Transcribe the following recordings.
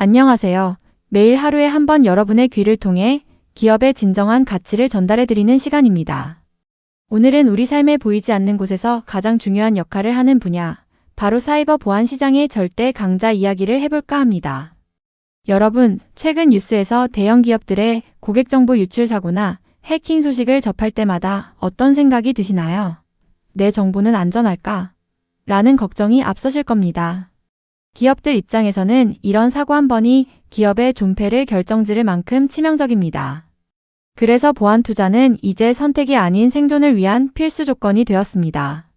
안녕하세요. 매일 하루에 한 번 여러분의 귀를 통해 기업의 진정한 가치를 전달해드리는 시간입니다. 오늘은 우리 삶에 보이지 않는 곳에서 가장 중요한 역할을 하는 분야, 바로 사이버 보안 시장의 절대 강자 이야기를 해볼까 합니다. 여러분, 최근 뉴스에서 대형 기업들의 고객 정보 유출 사고나 해킹 소식을 접할 때마다 어떤 생각이 드시나요? 내 정보는 안전할까? 라는 걱정이 앞서실 겁니다. 기업들 입장에서는 이런 사고 한 번이 기업의 존폐를 결정지을 만큼 치명적입니다. 그래서 보안 투자는 이제 선택이 아닌 생존을 위한 필수 조건이 되었습니다.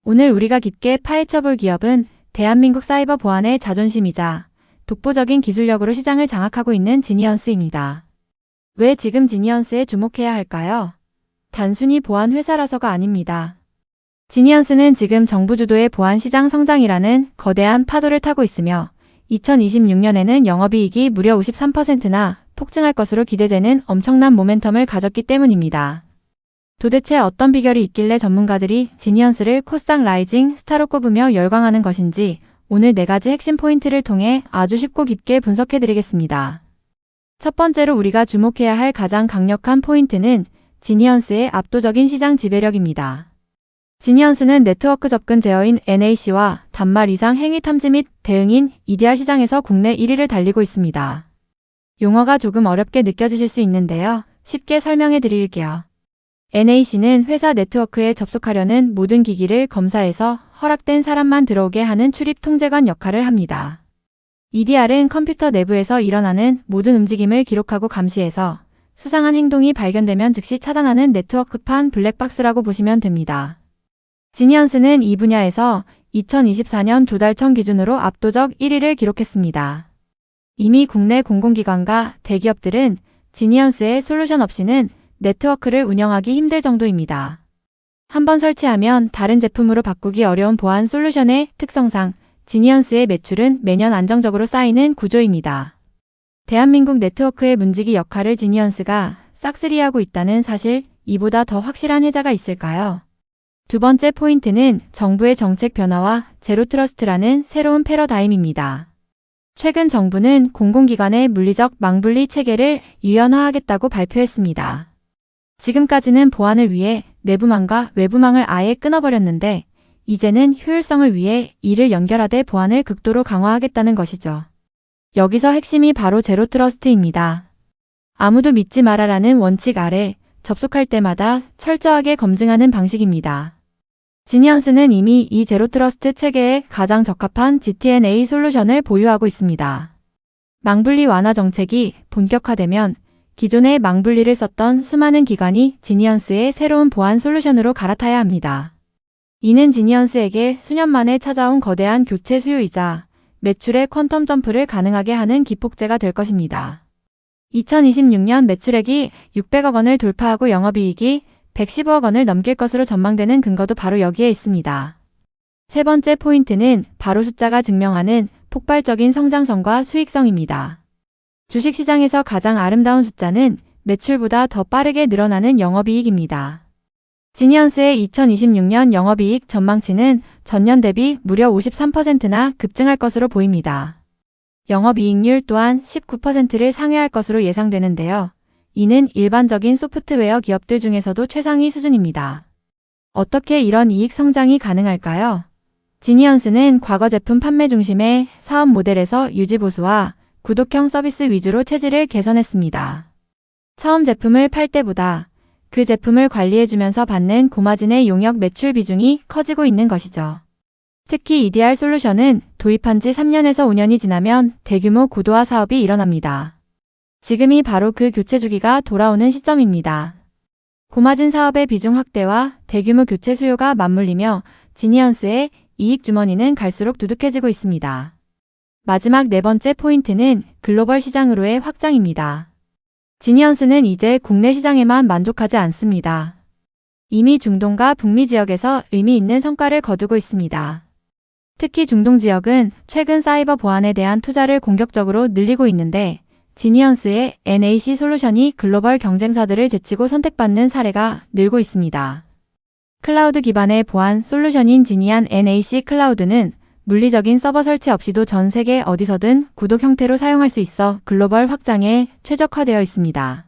오늘 우리가 깊게 파헤쳐볼 기업은 대한민국 사이버 보안의 자존심이자 독보적인 기술력으로 시장을 장악하고 있는 지니언스입니다. 왜 지금 지니언스에 주목해야 할까요? 단순히 보안 회사라서가 아닙니다. 지니언스는 지금 정부 주도의 보안 시장 성장이라는 거대한 파도를 타고 있으며 2026년에는 영업이익이 무려 53%나 폭증할 것으로 기대되는 엄청난 모멘텀을 가졌기 때문입니다. 도대체 어떤 비결이 있길래 전문가들이 지니언스를 코스닥 라이징 스타로 꼽으며 열광하는 것인지 오늘 4가지 핵심 포인트를 통해 아주 쉽고 깊게 분석해드리겠습니다. 첫 번째로 우리가 주목해야 할 가장 강력한 포인트는 지니언스의 압도적인 시장 지배력입니다. 지니언스는 네트워크 접근 제어인 NAC와 단말 이상 행위 탐지 및 대응인 EDR 시장에서 국내 1위를 달리고 있습니다. 용어가 조금 어렵게 느껴지실 수 있는데요. 쉽게 설명해 드릴게요. NAC는 회사 네트워크에 접속하려는 모든 기기를 검사해서 허락된 사람만 들어오게 하는 출입 통제관 역할을 합니다. EDR은 컴퓨터 내부에서 일어나는 모든 움직임을 기록하고 감시해서 수상한 행동이 발견되면 즉시 차단하는 네트워크판 블랙박스라고 보시면 됩니다. 지니언스는 이 분야에서 2024년 조달청 기준으로 압도적 1위를 기록했습니다. 이미 국내 공공기관과 대기업들은 지니언스의 솔루션 없이는 네트워크를 운영하기 힘들 정도입니다. 한번 설치하면 다른 제품으로 바꾸기 어려운 보안 솔루션의 특성상 지니언스의 매출은 매년 안정적으로 쌓이는 구조입니다. 대한민국 네트워크의 문지기 역할을 지니언스가 싹쓸이하고 있다는 사실, 이보다 더 확실한 해자가 있을까요? 두 번째 포인트는 정부의 정책 변화와 제로 트러스트라는 새로운 패러다임입니다. 최근 정부는 공공기관의 물리적 망분리 체계를 유연화하겠다고 발표했습니다. 지금까지는 보안을 위해 내부망과 외부망을 아예 끊어버렸는데 이제는 효율성을 위해 이를 연결하되 보안을 극도로 강화하겠다는 것이죠. 여기서 핵심이 바로 제로 트러스트입니다. 아무도 믿지 마라라는 원칙 아래 접속할 때마다 철저하게 검증하는 방식입니다. 지니언스는 이미 이 제로 트러스트 체계에 가장 적합한 GTNA 솔루션을 보유하고 있습니다. 망분리 완화 정책이 본격화되면 기존의 망분리를 썼던 수많은 기관이 지니언스의 새로운 보안 솔루션으로 갈아타야 합니다. 이는 지니언스에게 수년 만에 찾아온 거대한 교체 수요이자 매출의 퀀텀 점프를 가능하게 하는 기폭제가 될 것입니다. 2026년 매출액이 600억 원을 돌파하고 영업이익이 115억 원을 넘길 것으로 전망되는 근거도 바로 여기에 있습니다. 세 번째 포인트는 바로 숫자가 증명하는 폭발적인 성장성과 수익성입니다. 주식시장에서 가장 아름다운 숫자는 매출보다 더 빠르게 늘어나는 영업이익입니다. 지니언스의 2026년 영업이익 전망치는 전년 대비 무려 53%나 급증할 것으로 보입니다. 영업이익률 또한 19%를 상회할 것으로 예상되는데요. 이는 일반적인 소프트웨어 기업들 중에서도 최상위 수준입니다. 어떻게 이런 이익 성장이 가능할까요? 지니언스는 과거 제품 판매 중심의 사업 모델에서 유지보수와 구독형 서비스 위주로 체질을 개선했습니다. 처음 제품을 팔 때보다 그 제품을 관리해주면서 받는 고마진의 용역 매출 비중이 커지고 있는 것이죠. 특히 EDR 솔루션은 도입한 지 3년에서 5년이 지나면 대규모 고도화 사업이 일어납니다. 지금이 바로 그 교체 주기가 돌아오는 시점입니다. 고마진 사업의 비중 확대와 대규모 교체 수요가 맞물리며 지니언스의 이익 주머니는 갈수록 두둑해지고 있습니다. 마지막 네 번째 포인트는 글로벌 시장으로의 확장입니다. 지니언스는 이제 국내 시장에만 만족하지 않습니다. 이미 중동과 북미 지역에서 의미 있는 성과를 거두고 있습니다. 특히 중동 지역은 최근 사이버 보안에 대한 투자를 공격적으로 늘리고 있는데 지니언스의 NAC 솔루션이 글로벌 경쟁사들을 제치고 선택받는 사례가 늘고 있습니다. 클라우드 기반의 보안 솔루션인 지니안 NAC 클라우드는 물리적인 서버 설치 없이도 전 세계 어디서든 구독 형태로 사용할 수 있어 글로벌 확장에 최적화되어 있습니다.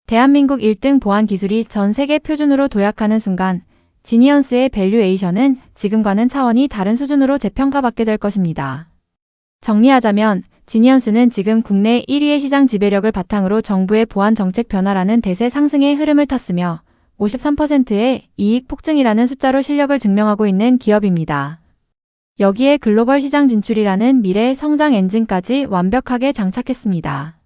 대한민국 1등 보안 기술이 전 세계 표준으로 도약하는 순간 지니언스의 밸류에이션은 지금과는 차원이 다른 수준으로 재평가받게 될 것입니다. 정리하자면 지니언스는 지금 국내 1위의 시장 지배력을 바탕으로 정부의 보안 정책 변화라는 대세 상승의 흐름을 탔으며 53%의 이익 폭증이라는 숫자로 실력을 증명하고 있는 기업입니다. 여기에 글로벌 시장 진출이라는 미래 성장 엔진까지 완벽하게 장착했습니다.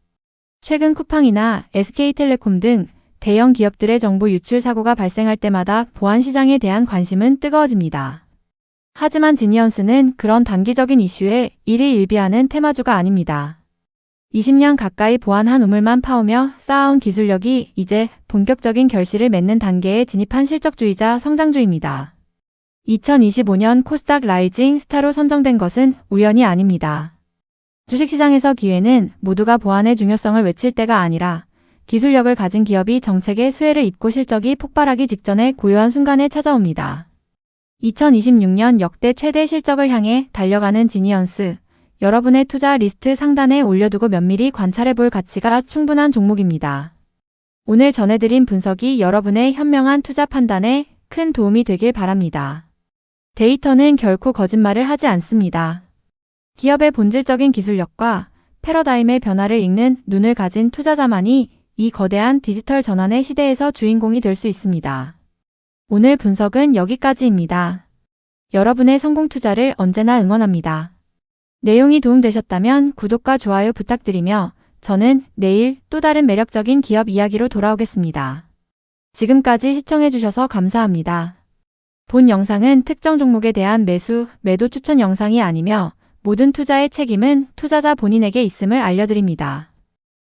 최근 쿠팡이나 SK텔레콤 등 대형 기업들의 정보 유출 사고가 발생할 때마다 보안 시장에 대한 관심은 뜨거워집니다. 하지만 지니언스는 그런 단기적인 이슈에 일희일비하는 테마주가 아닙니다. 20년 가까이 보안한 우물만 파오며 쌓아온 기술력이 이제 본격적인 결실을 맺는 단계에 진입한 실적주의자 성장주입니다. 2025년 코스닥 라이징 스타로 선정된 것은 우연이 아닙니다. 주식시장에서 기회는 모두가 보안의 중요성을 외칠 때가 아니라 기술력을 가진 기업이 정책의 수혜를 입고 실적이 폭발하기 직전에 고요한 순간에 찾아옵니다. 2026년 역대 최대 실적을 향해 달려가는 지니언스, 여러분의 투자 리스트 상단에 올려두고 면밀히 관찰해볼 가치가 충분한 종목입니다. 오늘 전해드린 분석이 여러분의 현명한 투자 판단에 큰 도움이 되길 바랍니다. 데이터는 결코 거짓말을 하지 않습니다. 기업의 본질적인 기술력과 패러다임의 변화를 읽는 눈을 가진 투자자만이 이 거대한 디지털 전환의 시대에서 주인공이 될 수 있습니다. 오늘 분석은 여기까지입니다. 여러분의 성공 투자를 언제나 응원합니다. 내용이 도움되셨다면 구독과 좋아요 부탁드리며 저는 내일 또 다른 매력적인 기업 이야기로 돌아오겠습니다. 지금까지 시청해주셔서 감사합니다. 본 영상은 특정 종목에 대한 매수, 매도 추천 영상이 아니며 모든 투자의 책임은 투자자 본인에게 있음을 알려드립니다.